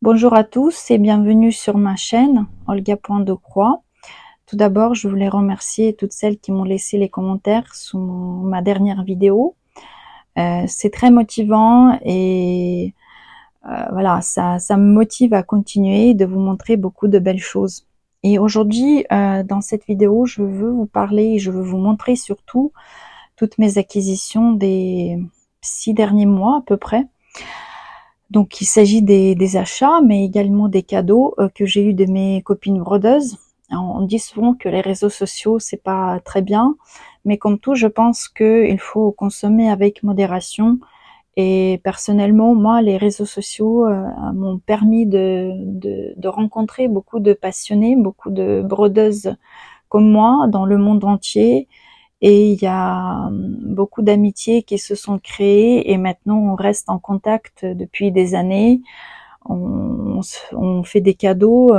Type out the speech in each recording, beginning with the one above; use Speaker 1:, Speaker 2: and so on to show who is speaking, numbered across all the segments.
Speaker 1: Bonjour à tous et bienvenue sur ma chaîne Olga.Decroix. Tout d'abord, je voulais remercier toutes celles qui m'ont laissé les commentaires sous ma dernière vidéo. C'est très motivant et voilà, ça me motive à continuer de vous montrer beaucoup de belles choses. Et aujourd'hui, dans cette vidéo, je veux vous parler et je veux vous montrer surtout toutes mes acquisitions des 6 derniers mois à peu près. Donc il s'agit des achats, mais également des cadeaux que j'ai eu de mes copines brodeuses. On dit souvent que les réseaux sociaux, c'est pas très bien, mais comme tout, je pense qu'il faut consommer avec modération. Et personnellement, moi, les réseaux sociaux m'ont permis de rencontrer beaucoup de passionnés, beaucoup de brodeuses comme moi dans le monde entier. Et il y a beaucoup d'amitiés qui se sont créées et maintenant on reste en contact depuis des années. On fait des cadeaux.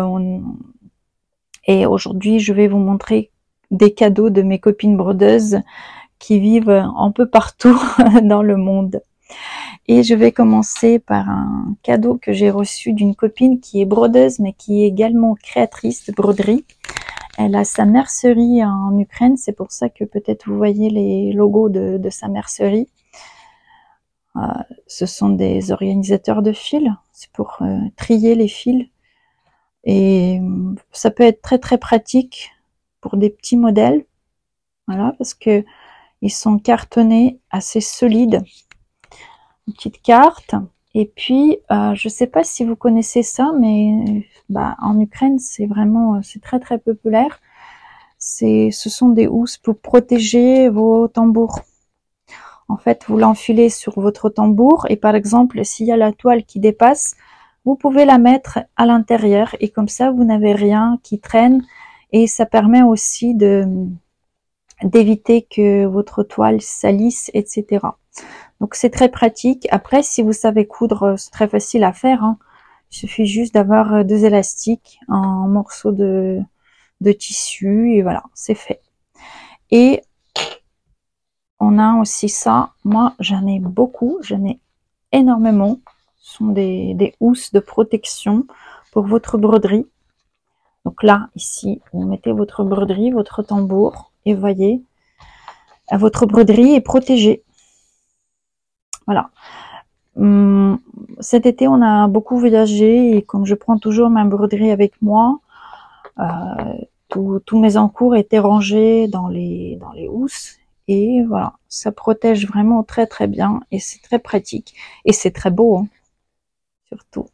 Speaker 1: Et aujourd'hui, je vais vous montrer des cadeaux de mes copines brodeuses qui vivent un peu partout dans le monde. Et je vais commencer par un cadeau que j'ai reçu d'une copine qui est brodeuse mais qui est également créatrice de broderie. Elle a sa mercerie en Ukraine, c'est pour ça que peut-être vous voyez les logos de sa mercerie. Ce sont des organisateurs de fils, c'est pour trier les fils. Et ça peut être très très pratique pour des petits modèles, voilà, parce que ils sont cartonnés, assez solides. Une petite carte. Et puis, je ne sais pas si vous connaissez ça, mais en Ukraine, c'est vraiment, c'est très très populaire. Ce sont des housses pour protéger vos tambours. En fait, vous l'enfilez sur votre tambour et par exemple, s'il y a la toile qui dépasse, vous pouvez la mettre à l'intérieur et comme ça, vous n'avez rien qui traîne et ça permet aussi d'éviter que votre toile salisse, etc. Donc, c'est très pratique. Après, si vous savez coudre, c'est très facile à faire, hein. Il suffit juste d'avoir 2 élastiques, un morceau de tissu et voilà, c'est fait. Et on a aussi ça. Moi, j'en ai beaucoup, j'en ai énormément. Ce sont des housses de protection pour votre broderie. Donc là, ici, vous mettez votre broderie, votre tambour et vous voyez, votre broderie est protégée. Voilà. Cet été, on a beaucoup voyagé et comme je prends toujours ma broderie avec moi, tous mes encours étaient rangés dans les housses et voilà, ça protège vraiment très très bien et c'est très pratique et c'est très beau, hein, surtout.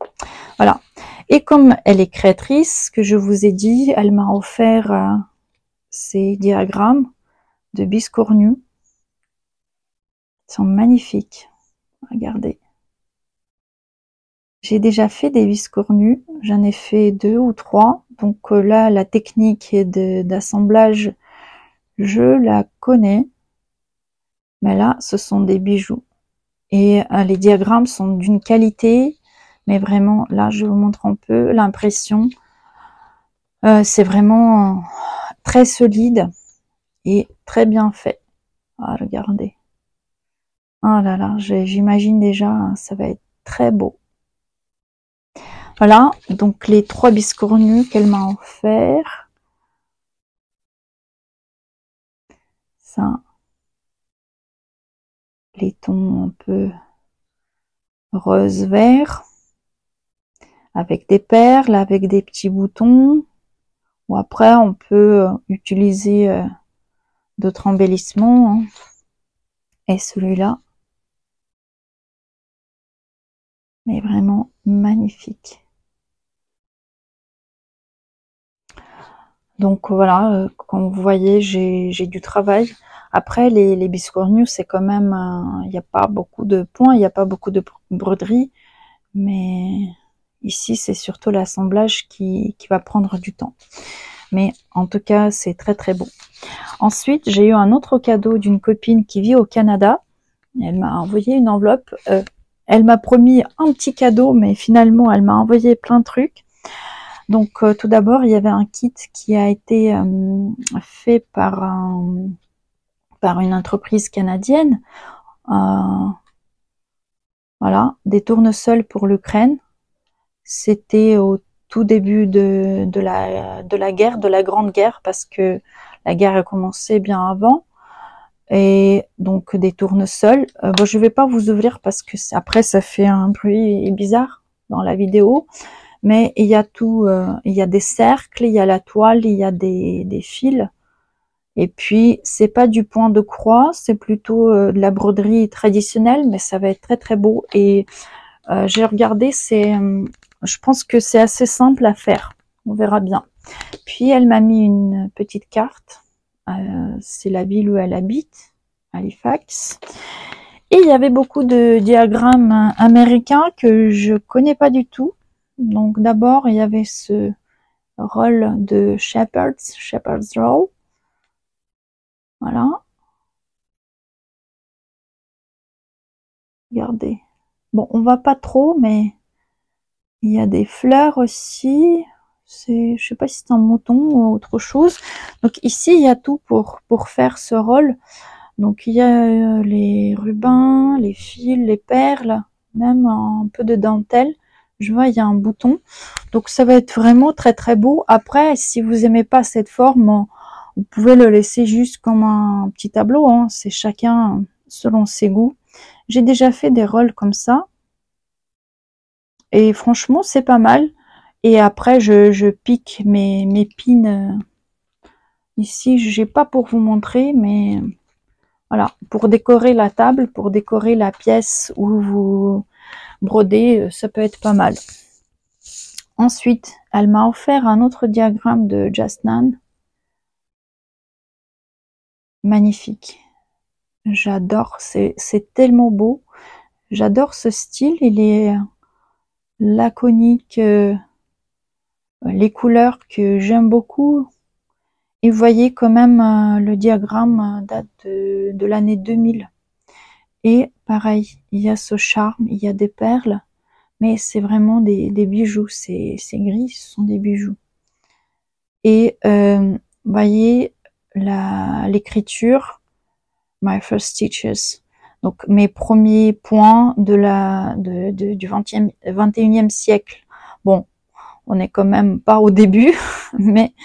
Speaker 1: Voilà. Et comme elle est créatrice, ce que je vous ai dit, elle m'a offert ces diagrammes de biscornus. Ils sont magnifiques. Regardez. J'ai déjà fait des biscornus, j'en ai fait 2 ou 3. Donc là, la technique d'assemblage, je la connais. Mais là, ce sont des bijoux. Et les diagrammes sont d'une qualité, mais vraiment, là, je vous montre un peu l'impression. C'est vraiment très solide et très bien fait. Ah, regardez. Oh là là, j'imagine déjà, ça va être très beau. Voilà, donc les 3 biscornus qu'elle m'a offert. Ça, les tons un peu rose-vert, avec des perles, avec des petits boutons. Ou après, on peut utiliser d'autres embellissements, hein. Et celui-là, mais vraiment magnifique. Donc voilà, comme vous voyez, j'ai du travail. Après, les biscornus, c'est quand même, il n'y a pas beaucoup de points, il n'y a pas beaucoup de broderie, mais ici, c'est surtout l'assemblage qui va prendre du temps. Mais en tout cas, c'est très très beau. Ensuite, j'ai eu un autre cadeau d'une copine qui vit au Canada. Elle m'a envoyé une enveloppe. Elle m'a promis un petit cadeau, mais finalement, elle m'a envoyé plein de trucs. Donc, tout d'abord, il y avait un kit qui a été fait par une entreprise canadienne. Voilà, des tournesols pour l'Ukraine. C'était au tout début de la guerre, de la Grande Guerre, parce que la guerre a commencé bien avant. Et donc des tournesols. Bon, je vais pas vous ouvrir parce que après ça fait un bruit bizarre dans la vidéo. Mais il y a tout, il y a des cercles, il y a la toile, il y a des fils. Et puis c'est pas du point de croix, c'est plutôt de la broderie traditionnelle, mais ça va être très très beau. Et j'ai regardé, je pense que c'est assez simple à faire. On verra bien. Puis elle m'a mis une petite carte. C'est la ville où elle habite, Halifax. Et il y avait beaucoup de diagrammes américains que je connais pas du tout. Donc d'abord, il y avait ce rôle de Shepherd's Row. Voilà. Regardez. Bon, on va pas trop, mais il y a des fleurs aussi. Je sais pas si c'est un mouton ou autre chose. Donc ici, il y a tout pour faire ce rôle. Donc il y a les rubans, les fils, les perles, même un peu de dentelle. Je vois, il y a un bouton. Donc ça va être vraiment très très beau. Après, si vous aimez pas cette forme, vous pouvez le laisser juste comme un petit tableau, hein. C'est chacun selon ses goûts. J'ai déjà fait des rôles comme ça. Et franchement, c'est pas mal. Et après, je pique mes pins. Ici, j'ai pas pour vous montrer, mais voilà, pour décorer la table, pour décorer la pièce où vous brodez, ça peut être pas mal. Ensuite, elle m'a offert un autre diagramme de Just Nan. Magnifique. J'adore, c'est tellement beau. J'adore ce style, il est laconique, les couleurs que j'aime beaucoup. Et vous voyez quand même le diagramme date de l'année 2000. Et pareil, il y a ce charme, il y a des perles, mais c'est vraiment des bijoux, c'est gris, ce sont des bijoux. Et vous voyez l'écriture, My First Stitches. Donc mes premiers points du 21e siècle. Bon, on n'est quand même pas au début, mais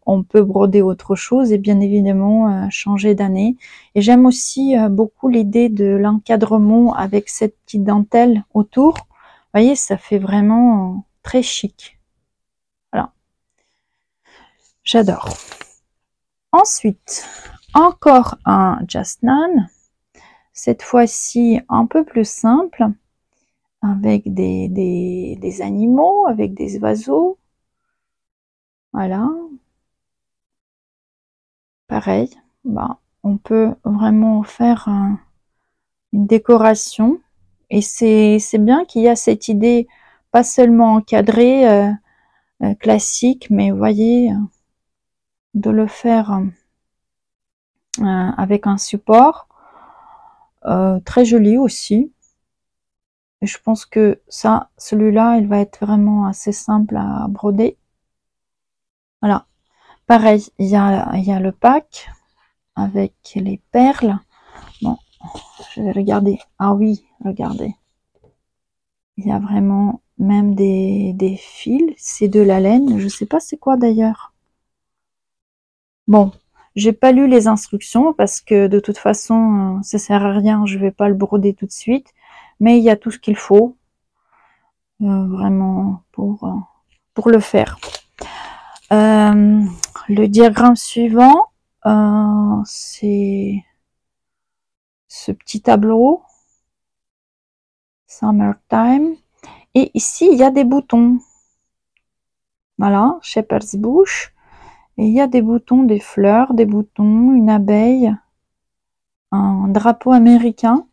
Speaker 1: on peut broder autre chose et bien évidemment changer d'année. Et j'aime aussi beaucoup l'idée de l'encadrement avec cette petite dentelle autour. Vous voyez, ça fait vraiment très chic. Voilà, j'adore. Ensuite, encore un Just Nan. Cette fois-ci un peu plus simple, avec des animaux, avec des oiseaux. Voilà. Pareil, bah, on peut vraiment faire une décoration. Et c'est bien qu'il y a cette idée, pas seulement encadrée, classique, mais vous voyez, de le faire avec un support. Très joli aussi. Et je pense que ça, celui-là, il va être vraiment assez simple à broder. Voilà. Pareil, il y a le pack avec les perles. Bon, je vais regarder. Ah oui, regardez. Il y a vraiment même des fils. C'est de la laine. Je sais pas c'est quoi d'ailleurs. Bon, j'ai pas lu les instructions parce que de toute façon, ça sert à rien. Je vais pas le broder tout de suite. Mais il y a tout ce qu'il faut. Vraiment pour le faire. Le diagramme suivant, c'est ce petit tableau, Summertime. Et ici, il y a des boutons. Voilà, Shepherd's Bush. Et il y a des boutons, des fleurs, des boutons, une abeille, un drapeau américain.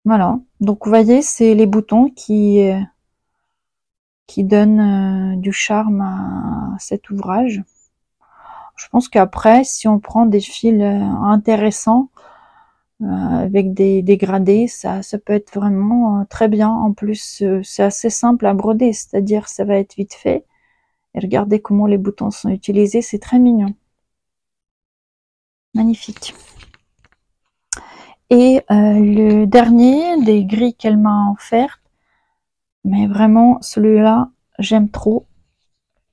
Speaker 1: Voilà. Donc, vous voyez, c'est les boutons qui donnent du charme à cet ouvrage. Je pense qu'après, si on prend des fils intéressants, avec des dégradés, ça peut être vraiment très bien. En plus, c'est assez simple à broder, c'est-à-dire ça va être vite fait. Et regardez comment les boutons sont utilisés, c'est très mignon. Magnifique. Et le dernier des grilles qu'elle m'a offert, mais vraiment, celui-là, j'aime trop.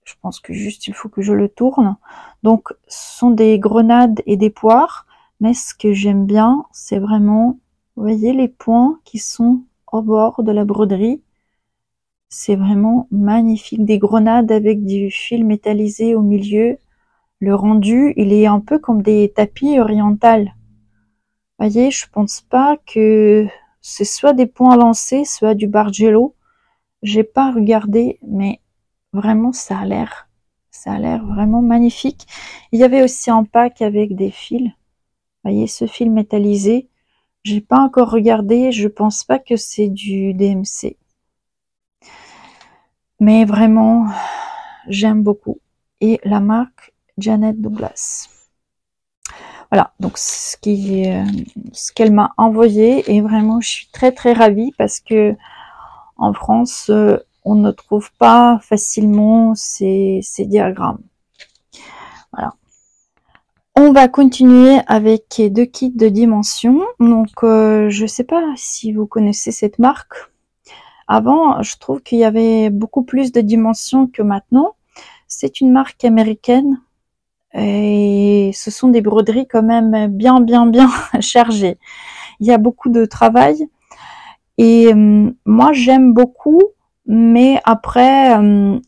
Speaker 1: Je pense que juste il faut que je le tourne. Donc, ce sont des grenades et des poires. Mais ce que j'aime bien, c'est vraiment, vous voyez les points qui sont au bord de la broderie. C'est vraiment magnifique. Des grenades avec du fil métallisé au milieu. Le rendu, il est un peu comme des tapis orientaux. Vous voyez, je pense pas que c'est soit des points lancés, soit du Bargello. J'ai pas regardé, mais vraiment, ça a l'air vraiment magnifique. Il y avait aussi un pack avec des fils. Vous voyez, ce fil métallisé. J'ai pas encore regardé. Je pense pas que c'est du DMC. Mais vraiment, j'aime beaucoup. Et la marque Janet Douglas. Voilà, donc ce qu'elle m'a envoyé, et vraiment je suis très très ravie parce que en France on ne trouve pas facilement ces diagrammes. Voilà. On va continuer avec 2 kits de dimensions. Donc je sais pas si vous connaissez cette marque. Avant, je trouve qu'il y avait beaucoup plus de dimensions que maintenant. C'est une marque américaine. Et ce sont des broderies quand même bien chargées. Il y a beaucoup de travail et moi j'aime beaucoup, mais après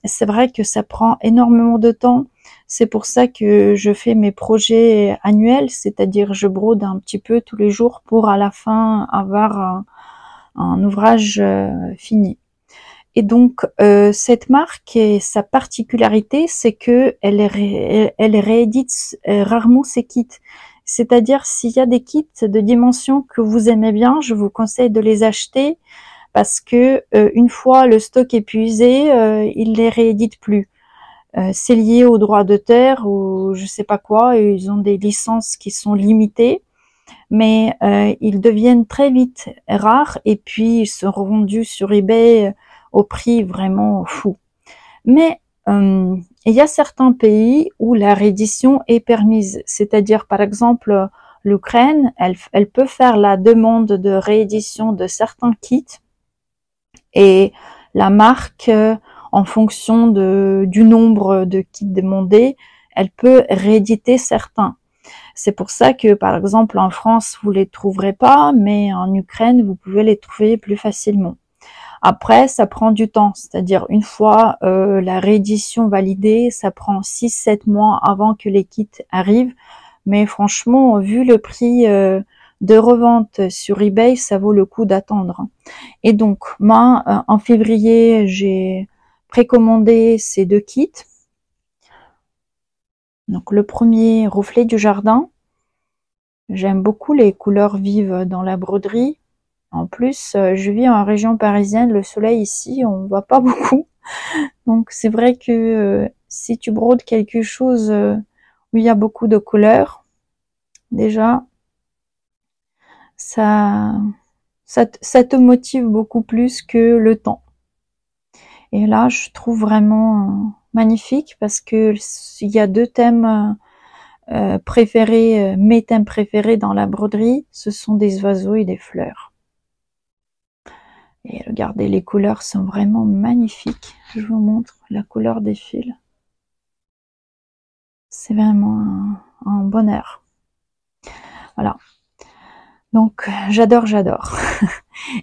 Speaker 1: c'est vrai que ça prend énormément de temps. C'est pour ça que je fais mes projets annuels, c'est-à-dire je brode un petit peu tous les jours pour à la fin avoir un ouvrage fini. Et donc, cette marque, et sa particularité, c'est que elle réédite rarement ses kits. C'est-à-dire, s'il y a des kits de dimensions que vous aimez bien, je vous conseille de les acheter parce que une fois le stock épuisé, ils les rééditent plus. C'est lié aux droits d'auteur ou je sais pas quoi, et ils ont des licences qui sont limitées, mais ils deviennent très vite rares et puis ils sont revendus sur eBay au prix vraiment fou. Mais il y a certains pays où la réédition est permise, c'est-à-dire par exemple l'Ukraine, elle peut faire la demande de réédition de certains kits et la marque, en fonction du nombre de kits demandés, elle peut rééditer certains. C'est pour ça que, par exemple, en France, vous les trouverez pas, mais en Ukraine, vous pouvez les trouver plus facilement. Après, ça prend du temps, c'est-à-dire une fois la réédition validée, ça prend 6-7 mois avant que les kits arrivent. Mais franchement, vu le prix de revente sur eBay, ça vaut le coup d'attendre. Et donc, moi, en février, j'ai précommandé ces 2 kits. Donc, le premier, reflet du jardin. J'aime beaucoup les couleurs vives dans la broderie. En plus, je vis en région parisienne, le soleil ici, on ne voit pas beaucoup. Donc c'est vrai que si tu brodes quelque chose où il y a beaucoup de couleurs, déjà, ça te motive beaucoup plus que le temps. Et là, je trouve vraiment magnifique parce que il y a 2 thèmes préférés, mes thèmes préférés dans la broderie, ce sont des oiseaux et des fleurs. Et regardez, les couleurs sont vraiment magnifiques. Je vous montre la couleur des fils. C'est vraiment un bonheur. Voilà. Donc, j'adore.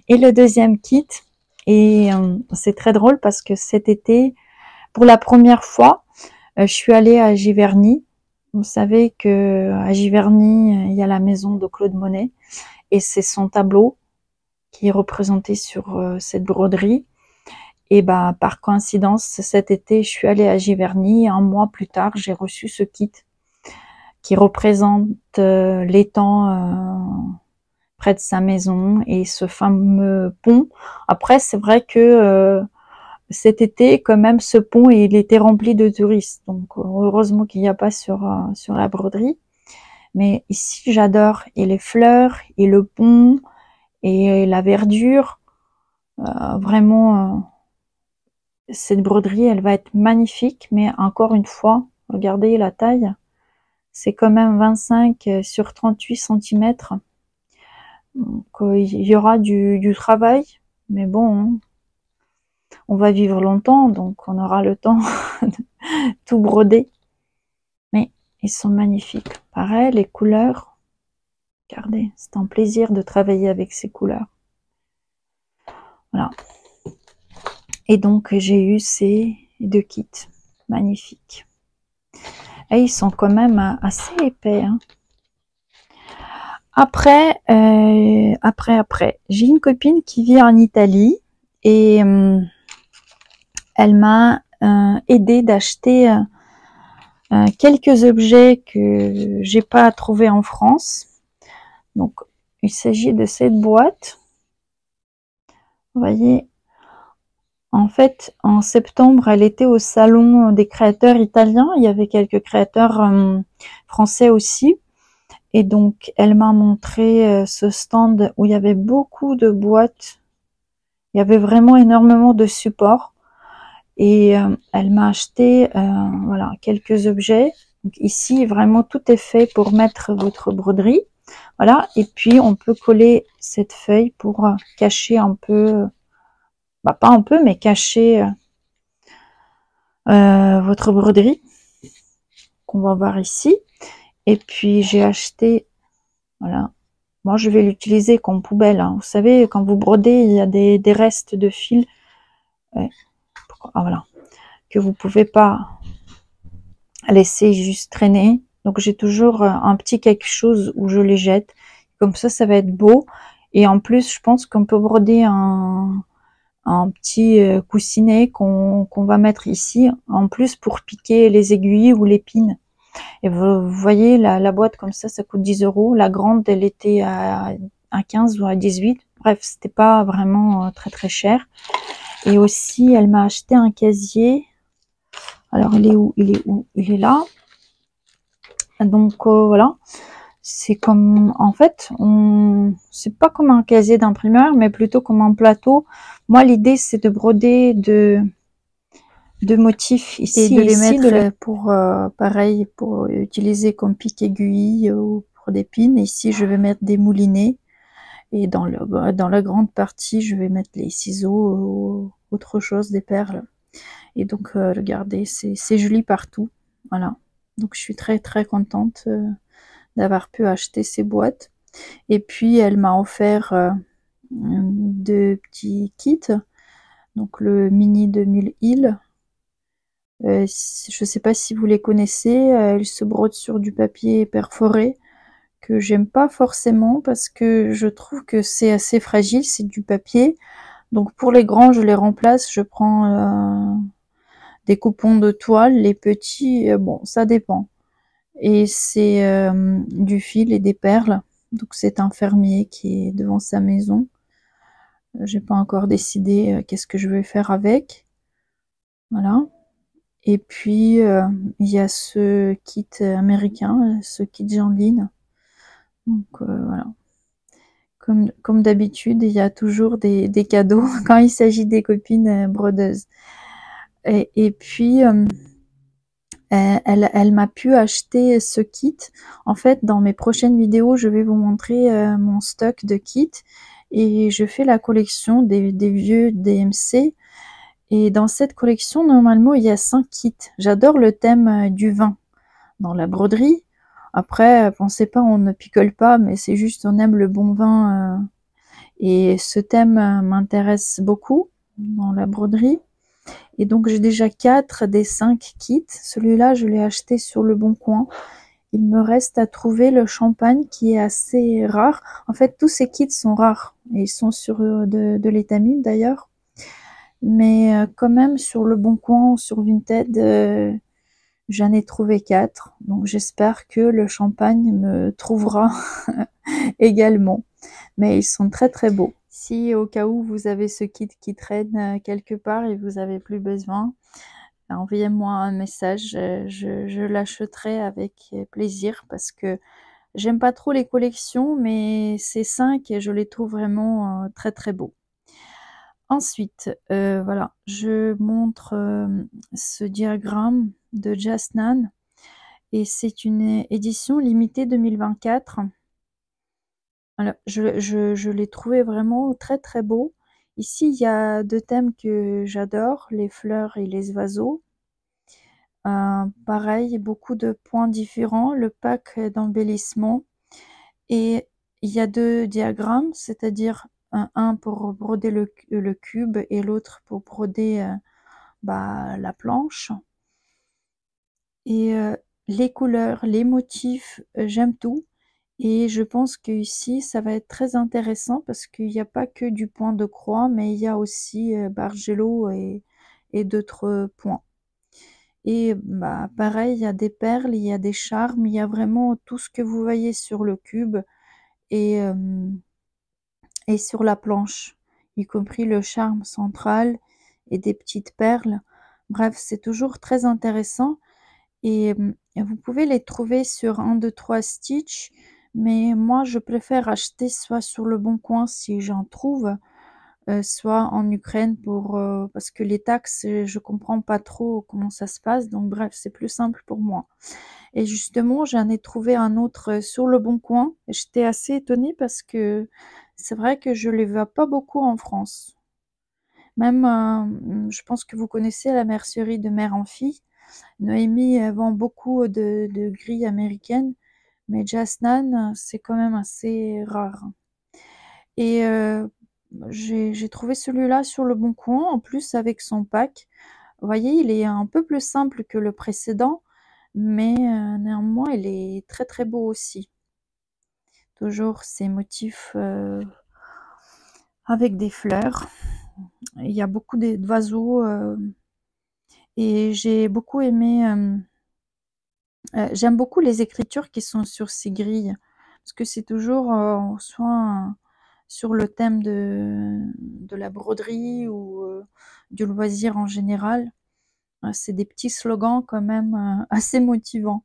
Speaker 1: Et le deuxième kit, et c'est très drôle parce que cet été, pour la première fois, je suis allée à Giverny. Vous savez que à Giverny, il y a la maison de Claude Monet et c'est son tableau qui est représenté sur cette broderie. Et bah, par coïncidence, cet été, je suis allée à Giverny. Un mois plus tard, j'ai reçu ce kit qui représente l'étang près de sa maison et ce fameux pont. Après, c'est vrai que cet été, quand même, ce pont, il était rempli de touristes. Donc, heureusement qu'il n'y a pas sur la broderie. Mais ici, j'adore. Et les fleurs, et le pont, et la verdure. Vraiment, cette broderie, elle va être magnifique. Mais encore une fois, regardez la taille. C'est quand même 25 sur 38 cm. Donc, il y aura du travail. Mais bon, hein, on va vivre longtemps, donc on aura le temps de tout broder. Mais ils sont magnifiques. Pareil, les couleurs. Regardez, c'est un plaisir de travailler avec ces couleurs. Voilà. Et donc, j'ai eu ces 2 kits. Magnifiques. Et ils sont quand même assez épais. Hein. Après, j'ai une copine qui vit en Italie et elle m'a aidé d'acheter quelques objets que j'ai pas trouvé en France. Donc, il s'agit de cette boîte. Vous voyez, en fait, en septembre, elle était au salon des créateurs italiens. Il y avait quelques créateurs français aussi. Et donc, elle m'a montré ce stand où il y avait beaucoup de boîtes. Il y avait vraiment énormément de supports. Et elle m'a acheté voilà, quelques objets. Donc ici, vraiment, tout est fait pour mettre votre broderie. Voilà. Et puis, on peut coller cette feuille pour cacher un peu, bah pas un peu, mais cacher votre broderie qu'on va voir ici. Et puis, j'ai acheté, voilà. Moi, je vais l'utiliser comme poubelle. Hein. Vous savez, quand vous brodez, il y a des restes de fil. Voilà. Que vous pouvez pas laisser juste traîner. Donc j'ai toujours un petit quelque chose où je les jette. Comme ça va être beau. Et en plus, je pense qu'on peut broder un petit coussinet qu'on va mettre ici. En plus pour piquer les aiguilles ou les pins. Et vous voyez, la boîte comme ça coûte 10 €. La grande, elle était à 15 ou à 18. Bref, c'était pas vraiment très très cher. Et aussi, elle m'a acheté un casier. Alors, il est où? Il est où? Il est là. Donc, voilà. C'est comme, en fait, c'est pas comme un casier d'imprimeur, mais plutôt comme un plateau. Moi, l'idée, c'est de broder de motifs ici et de les mettre pour, pareil, pour utiliser comme pique-aiguille ou pour des pins. Ici, je vais mettre des moulinets. Et dans la grande partie, je vais mettre les ciseaux ou autre chose, des perles. Et donc, regardez, c'est joli partout. Voilà. Donc, je suis très, très contente d'avoir pu acheter ces boîtes. Et puis, elle m'a offert 2 petits kits. Donc, le mini 2000 îles. Je ne sais pas si vous les connaissez. Elles se brodent sur du papier perforé que j'aime pas forcément parce que je trouve que c'est assez fragile, c'est du papier. Donc pour les grands, je les remplace, je prends des coupons de toile. Les petits, bon, ça dépend. Et c'est du fil et des perles. Donc c'est un fermier qui est devant sa maison. J'ai pas encore décidé qu'est-ce que je vais faire avec. Voilà. Et puis il y a ce kit américain, ce kit Jeanline. Donc voilà. Comme d'habitude, il y a toujours des cadeaux quand il s'agit des copines brodeuses. Et puis, elle m'a pu acheter ce kit. En fait, dans mes prochaines vidéos, je vais vous montrer mon stock de kits. Et je fais la collection des vieux DMC. Et dans cette collection, normalement, il y a 5 kits. J'adore le thème du vin dans la broderie. Après, pensez pas, on ne picole pas, mais c'est juste on aime le bon vin. Et ce thème m'intéresse beaucoup dans la broderie. Et donc j'ai déjà 4 des 5 kits. Celui-là, je l'ai acheté sur le Bon Coin. Il me reste à trouver le champagne qui est assez rare. En fait, tous ces kits sont rares. Et ils sont sur de l'étamine d'ailleurs. Mais quand même, sur le Bon Coin ou sur Vinted, j'en ai trouvé 4. Donc j'espère que le champagne me trouvera également. Mais ils sont très très beaux. Si au cas où vous avez ce kit qui traîne quelque part et vous avez plus besoin, envoyez-moi un message, je l'achèterai avec plaisir parce que j'aime pas trop les collections, mais ces 5, je les trouve vraiment très très beaux. Ensuite, voilà, je montre ce diagramme de Jasnan et c'est une édition limitée 2024. Alors, je l'ai trouvé vraiment très très beau. Ici, il y a deux thèmes que j'adore, les fleurs et les oiseaux. Pareil, beaucoup de points différents, le pack d'embellissement. Et il y a deux diagrammes, c'est-à-dire un pour broder le cube et l'autre pour broder la planche. Et les couleurs, les motifs, j'aime tout. Et je pense que ici, ça va être très intéressant parce qu'il n'y a pas que du point de croix, mais il y a aussi Bargello et d'autres points. Et pareil, il y a des perles, il y a des charmes, il y a vraiment tout ce que vous voyez sur le cube et, et sur la planche, y compris le charme central et des petites perles. Bref, c'est toujours très intéressant. Et vous pouvez les trouver sur 1, 2, 3 Stitch, mais moi je préfère acheter soit sur le Bon Coin si j'en trouve, soit en Ukraine parce que les taxes, je comprends pas trop comment ça se passe, donc bref, c'est plus simple pour moi. Et justement, j'en ai trouvé un autre sur le Bon Coin. J'étais assez étonnée parce que c'est vrai que je les vois pas beaucoup en France. Même, je pense que vous connaissez la mercerie de Mère en Fille. Noémie vend beaucoup de grilles américaines, mais Jasnan, c'est quand même assez rare. Et j'ai trouvé celui-là sur le Bon Coin, en plus avec son pack. Vous voyez, il est un peu plus simple que le précédent, mais néanmoins, il est très très beau aussi. Toujours ces motifs avec des fleurs. Il y a beaucoup d'oiseaux et j'ai beaucoup aimé... j'aime beaucoup les écritures qui sont sur ces grilles, parce que c'est toujours soit sur le thème de la broderie ou du loisir en général. C'est des petits slogans quand même assez motivants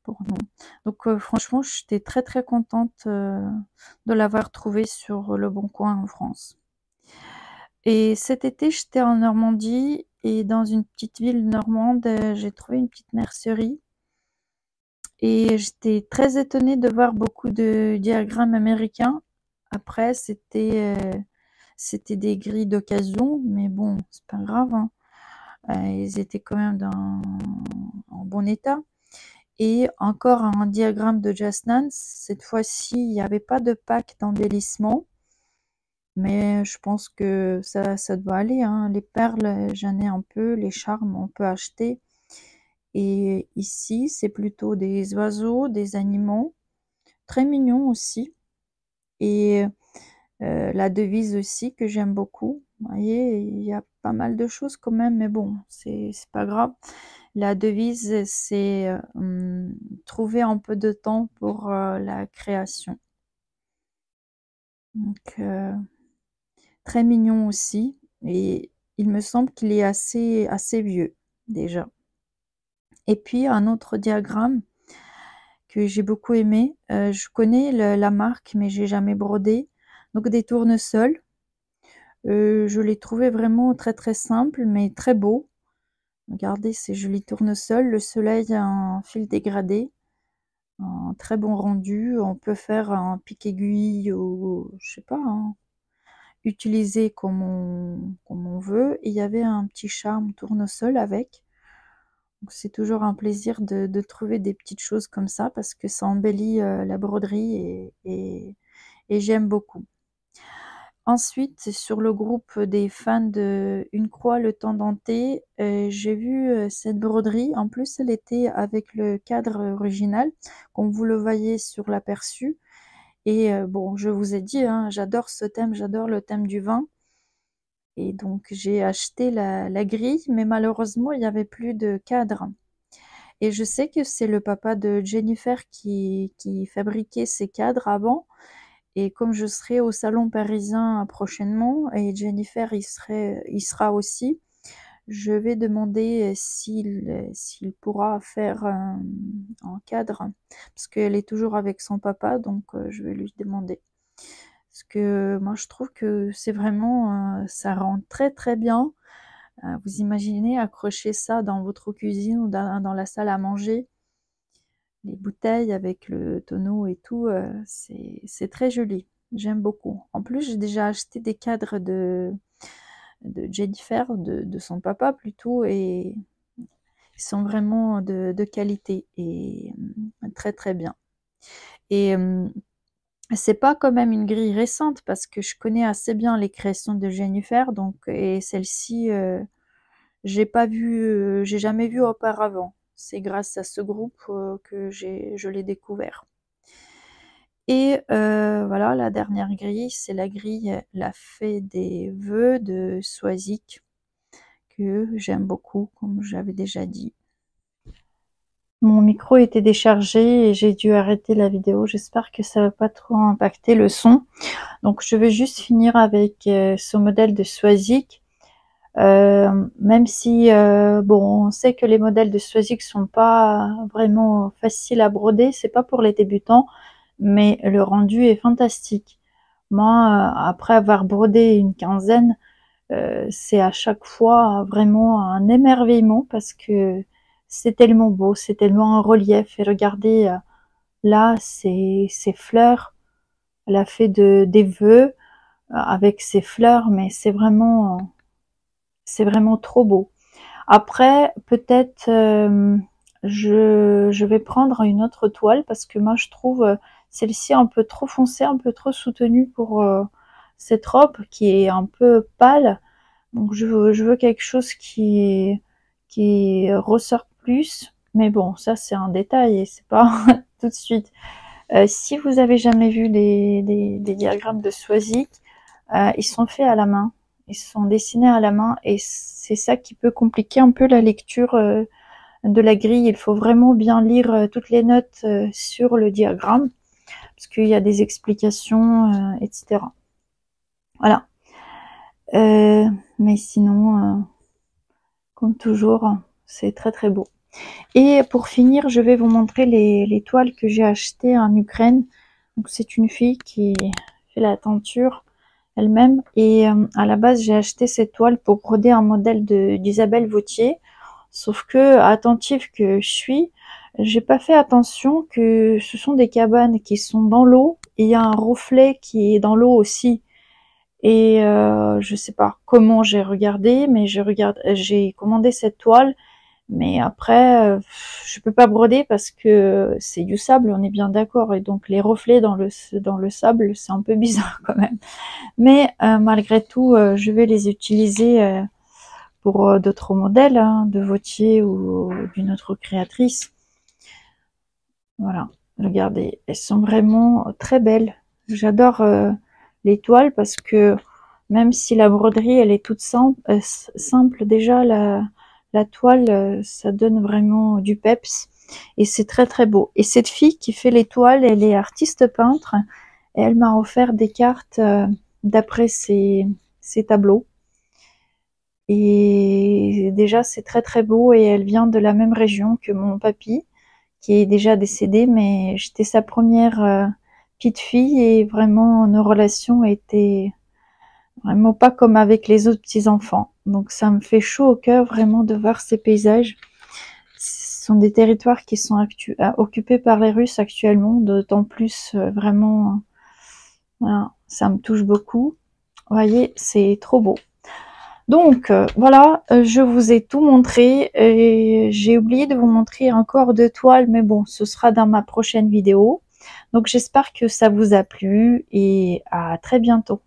Speaker 1: pour nous. Donc franchement, j'étais très très contente de l'avoir trouvé sur Le Bon Coin en France. Et cet été, j'étais en Normandie et dans une petite ville normande, j'ai trouvé une petite mercerie. Et j'étais très étonnée de voir beaucoup de diagrammes américains. Après, c'était des grilles d'occasion, mais bon, c'est pas grave, hein. Ils étaient quand même en bon état. Et encore un diagramme de Jasnan. Cette fois-ci, il n'y avait pas de pack d'embellissement, mais je pense que ça doit aller, hein. Les perles, j'en ai un peu, les charmes, on peut acheter. Et ici, c'est plutôt des oiseaux, des animaux, très mignons aussi. Et la devise aussi que j'aime beaucoup. Vous voyez, il y a pas mal de choses quand même, mais bon, c'est pas grave. La devise, c'est trouver un peu de temps pour la création. Donc, très mignon aussi. Et il me semble qu'il est assez vieux déjà. Et puis, un autre diagramme que j'ai beaucoup aimé. Je connais la marque, mais j'ai jamais brodé. Donc, des tournesols. Je l'ai trouvé vraiment très très simple, mais très beau. Regardez ces jolis tournesols. Le soleil en fil dégradé. Un très bon rendu. On peut faire un pic-aiguille ou je sais pas, hein, utiliser comme on veut. Et il y avait un petit charme tournesol avec. Donc c'est toujours un plaisir de trouver des petites choses comme ça parce que ça embellit la broderie et j'aime beaucoup. Ensuite, sur le groupe des fans de Une croix le temps denté, j'ai vu cette broderie. En plus, elle était avec le cadre original, comme vous le voyez sur l'aperçu. Et bon, je vous ai dit, hein, j'adore ce thème, j'adore le thème du vin. Et donc, j'ai acheté la grille, mais malheureusement, il n'y avait plus de cadre. Et je sais que c'est le papa de Jennifer qui fabriquait ces cadres avant. Et comme je serai au salon parisien prochainement, et Jennifer il sera aussi, je vais demander s'il pourra faire un cadre, parce qu'elle est toujours avec son papa, donc je vais lui demander. Parce que moi je trouve que c'est vraiment, ça rend très très bien. Vous imaginez accrocher ça dans votre cuisine ou dans la salle à manger, les bouteilles avec le tonneau et tout, c'est très joli. J'aime beaucoup. En plus, j'ai déjà acheté des cadres de Jennifer, de son papa plutôt, et ils sont vraiment de qualité et très très bien. Et c'est pas quand même une grille récente parce que je connais assez bien les créations de Jennifer, donc, et celle-ci, j'ai jamais vu auparavant. C'est grâce à ce groupe que je l'ai découvert. Et voilà, la dernière grille, c'est la grille La Fée des Vœux de Swazik, que j'aime beaucoup, comme j'avais déjà dit. Mon micro était déchargé et j'ai dû arrêter la vidéo. J'espère que ça va pas trop impacter le son. Donc je vais juste finir avec ce modèle de Swazik. Même si bon, on sait que les modèles de Swazik sont pas vraiment faciles à broder, c'est pas pour les débutants, mais le rendu est fantastique. Moi, après avoir brodé une quinzaine, c'est à chaque fois vraiment un émerveillement parce que c'est tellement beau, c'est tellement un relief. Et regardez, là, ces fleurs, elle a fait des vœux avec ces fleurs, mais c'est vraiment trop beau. Après, peut-être je vais prendre une autre toile parce que moi je trouve celle-ci un peu trop foncée, un peu trop soutenue pour cette robe qui est un peu pâle. Donc je veux quelque chose qui ressort plus. Mais bon, ça c'est un détail et c'est pas tout de suite. Si vous avez jamais vu des diagrammes de Swazik, ils sont faits à la main. Ils sont dessinés à la main et c'est ça qui peut compliquer un peu la lecture de la grille. Il faut vraiment bien lire toutes les notes sur le diagramme parce qu'il y a des explications, etc. Voilà. Mais sinon, comme toujours, c'est très très beau. Et pour finir, je vais vous montrer les toiles que j'ai achetées en Ukraine. Donc c'est une fille qui fait la tenture elle-même. Et à la base, j'ai acheté cette toile pour broder un modèle d'Isabelle Vautier. Sauf que, attentive que je suis, j'ai pas fait attention que ce sont des cabanes qui sont dans l'eau et il y a un reflet qui est dans l'eau aussi. Et je sais pas comment j'ai regardé, mais j'ai commandé cette toile. Mais après, je peux pas broder parce que c'est du sable, on est bien d'accord. Et donc les reflets dans le sable, c'est un peu bizarre quand même. Mais malgré tout, je vais les utiliser pour d'autres modèles, hein, de Vautier ou d'une autre créatrice. Voilà, regardez, elles sont vraiment très belles. J'adore les toiles parce que même si la broderie elle est toute simple déjà la toile ça donne vraiment du peps et c'est très très beau. Et cette fille qui fait les toiles, elle est artiste peintre et elle m'a offert des cartes d'après ses tableaux. Et déjà c'est très très beau et elle vient de la même région que mon papy qui est déjà décédé, mais j'étais sa première petite fille et vraiment nos relations étaient vraiment pas comme avec les autres petits enfants. Donc ça me fait chaud au cœur vraiment de voir ces paysages. Ce sont des territoires qui sont occupés par les Russes actuellement, d'autant plus vraiment, voilà, ça me touche beaucoup. Vous voyez, c'est trop beau. Donc voilà, je vous ai tout montré et j'ai oublié de vous montrer encore deux toiles, mais bon, ce sera dans ma prochaine vidéo. Donc j'espère que ça vous a plu et à très bientôt.